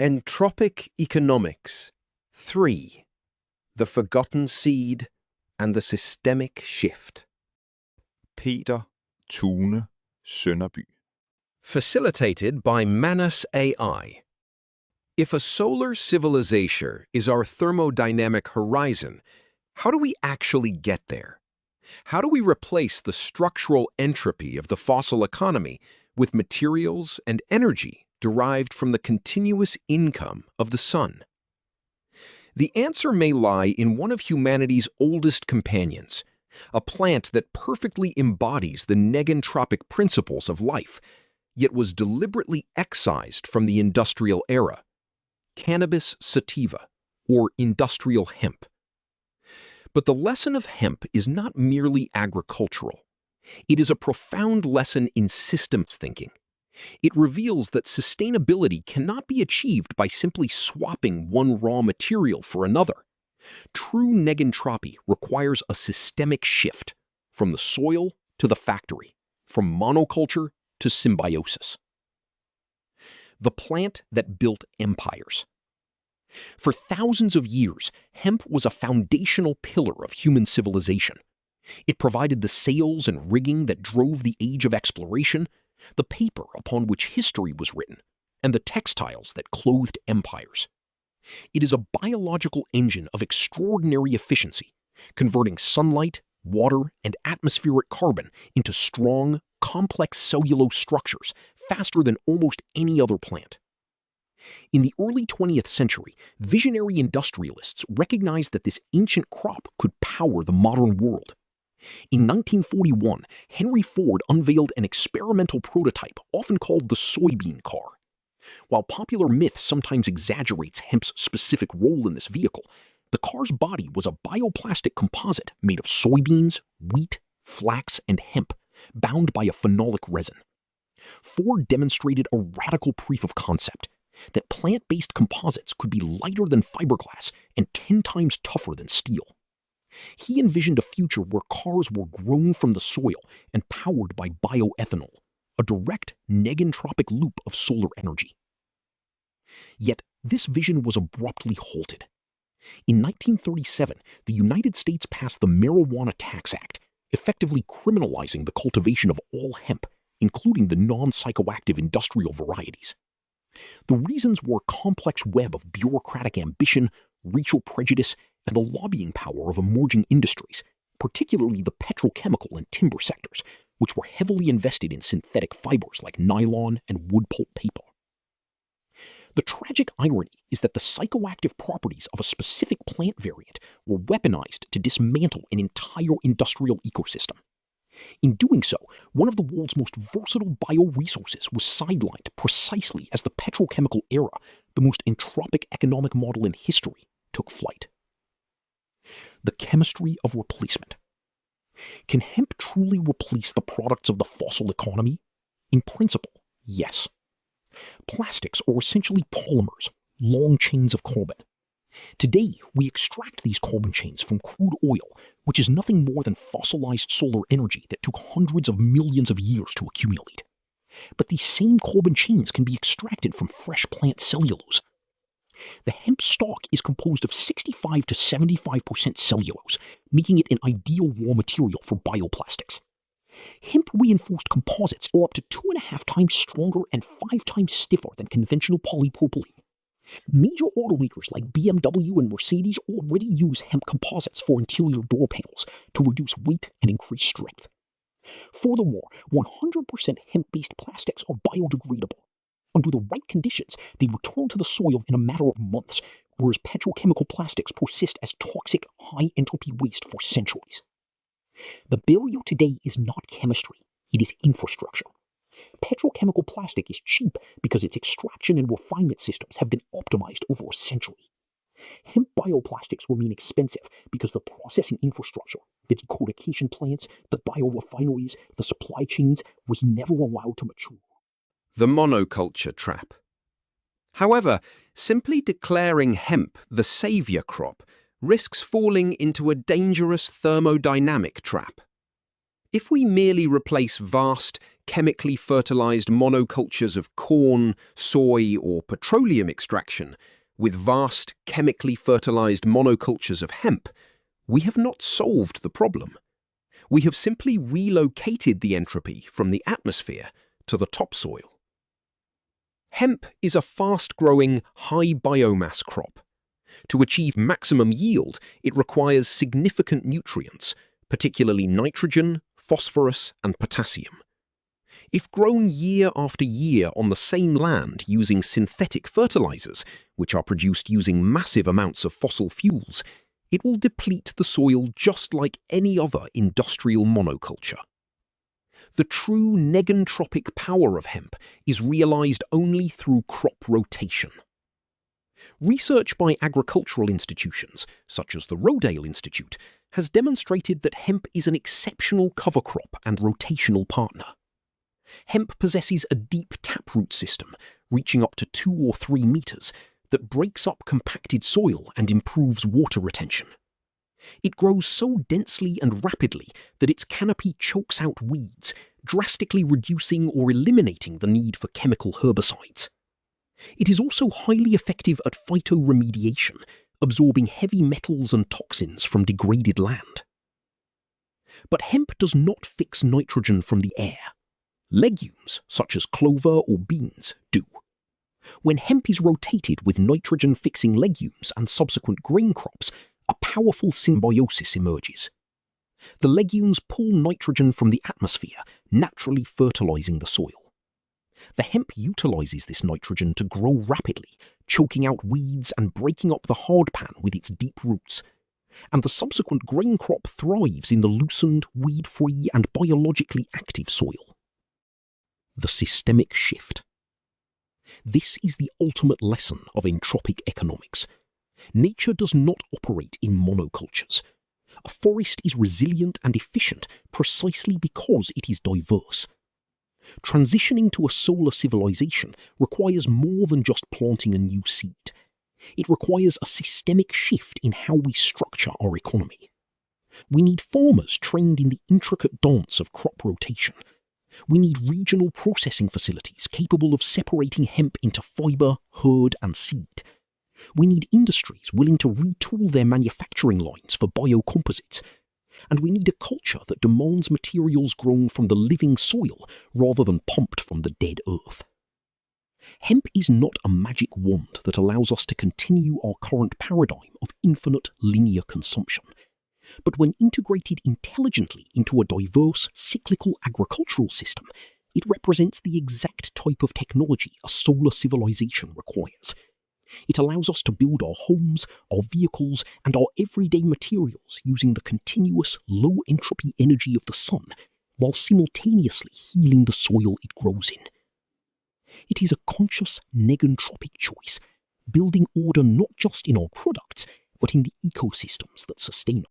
Entropic Economics 3. The Forgotten Seed and the Systemic Shift. Peter Thune Sønderby. Facilitated by Manus AI. If a solar civilization is our thermodynamic horizon, how do we actually get there? How do we replace the structural entropy of the fossil economy with materials and energy derived from the continuous income of the sun? The answer may lie in one of humanity's oldest companions, a plant that perfectly embodies the negentropic principles of life, yet was deliberately excised from the industrial era: cannabis sativa, or industrial hemp. But the lesson of hemp is not merely agricultural. It is a profound lesson in systems thinking. It reveals that sustainability cannot be achieved by simply swapping one raw material for another. True negentropy requires a systemic shift, from the soil to the factory, from monoculture to symbiosis. The plant that built empires. For thousands of years, hemp was a foundational pillar of human civilization. It provided the sails and rigging that drove the age of exploration, the paper upon which history was written, and the textiles that clothed empires. It is a biological engine of extraordinary efficiency, converting sunlight, water, and atmospheric carbon into strong, complex cellulose structures faster than almost any other plant. In the early 20th century, visionary industrialists recognized that this ancient crop could power the modern world. In 1941, Henry Ford unveiled an experimental prototype often called the soybean car. While popular myth sometimes exaggerates hemp's specific role in this vehicle, the car's body was a bioplastic composite made of soybeans, wheat, flax, and hemp, bound by a phenolic resin. Ford demonstrated a radical proof of concept: that plant-based composites could be lighter than fiberglass and 10 times tougher than steel. He envisioned a future where cars were grown from the soil and powered by bioethanol, a direct negentropic loop of solar energy. Yet this vision was abruptly halted. In 1937, the United States passed the Marijuana Tax Act, effectively criminalizing the cultivation of all hemp, including the non-psychoactive industrial varieties. The reasons were a complex web of bureaucratic ambition, racial prejudice, and the lobbying power of emerging industries, particularly the petrochemical and timber sectors, which were heavily invested in synthetic fibers like nylon and wood pulp paper. The tragic irony is that the psychoactive properties of a specific plant variant were weaponized to dismantle an entire industrial ecosystem. In doing so, one of the world's most versatile bioresources was sidelined precisely as the petrochemical era, the most entropic economic model in history, took flight. The chemistry of replacement. Can hemp truly replace the products of the fossil economy? In principle, yes. Plastics are essentially polymers, long chains of carbon. Today, we extract these carbon chains from crude oil, which is nothing more than fossilized solar energy that took hundreds of millions of years to accumulate. But these same carbon chains can be extracted from fresh plant cellulose. The hemp stalk is composed of 65 to 75% cellulose, making it an ideal raw material for bioplastics. Hemp-reinforced composites are up to 2.5 times stronger and 5 times stiffer than conventional polypropylene. Major automakers like BMW and Mercedes already use hemp composites for interior door panels to reduce weight and increase strength. Furthermore, 100% hemp-based plastics are biodegradable. Under the right conditions, they return to the soil in a matter of months, whereas petrochemical plastics persist as toxic, high-entropy waste for centuries. The barrier today is not chemistry, it is infrastructure. Petrochemical plastic is cheap because its extraction and refinement systems have been optimized over a century. Hemp bioplastics remain expensive because the processing infrastructure, the decortication plants, the biorefineries, the supply chains was never allowed to mature. The monoculture trap. However, simply declaring hemp the savior crop risks falling into a dangerous thermodynamic trap. If we merely replace vast, chemically fertilized monocultures of corn, soy, or petroleum extraction with vast, chemically fertilized monocultures of hemp, we have not solved the problem. We have simply relocated the entropy from the atmosphere to the topsoil. Hemp is a fast-growing, high biomass crop. To achieve maximum yield, it requires significant nutrients, particularly nitrogen, phosphorus, and potassium. If grown year after year on the same land using synthetic fertilizers, which are produced using massive amounts of fossil fuels, it will deplete the soil just like any other industrial monoculture. The true negentropic power of hemp is realized only through crop rotation. Research by agricultural institutions, such as the Rodale Institute, has demonstrated that hemp is an exceptional cover crop and rotational partner. Hemp possesses a deep taproot system, reaching up to 2 or 3 meters, that breaks up compacted soil and improves water retention. It grows so densely and rapidly that its canopy chokes out weeds, drastically reducing or eliminating the need for chemical herbicides. It is also highly effective at phytoremediation, absorbing heavy metals and toxins from degraded land. But hemp does not fix nitrogen from the air. Legumes, such as clover or beans, do. When hemp is rotated with nitrogen-fixing legumes and subsequent grain crops, a powerful symbiosis emerges. The legumes pull nitrogen from the atmosphere, naturally fertilizing the soil. The hemp utilizes this nitrogen to grow rapidly, choking out weeds and breaking up the hardpan with its deep roots. And the subsequent grain crop thrives in the loosened, weed-free, and biologically active soil. The systemic shift. This is the ultimate lesson of entropic economics. Nature does not operate in monocultures. A forest is resilient and efficient precisely because it is diverse. Transitioning to a solar civilization requires more than just planting a new seed. It requires a systemic shift in how we structure our economy. We need farmers trained in the intricate dance of crop rotation. We need regional processing facilities capable of separating hemp into fiber, hurd, and seed. We need industries willing to retool their manufacturing lines for biocomposites. And we need a culture that demands materials grown from the living soil rather than pumped from the dead earth. Hemp is not a magic wand that allows us to continue our current paradigm of infinite linear consumption. But when integrated intelligently into a diverse, cyclical agricultural system, it represents the exact type of technology a solar civilization requires. It allows us to build our homes, our vehicles, and our everyday materials using the continuous, low-entropy energy of the sun, while simultaneously healing the soil it grows in. It is a conscious, negentropic choice, building order not just in our products, but in the ecosystems that sustain us.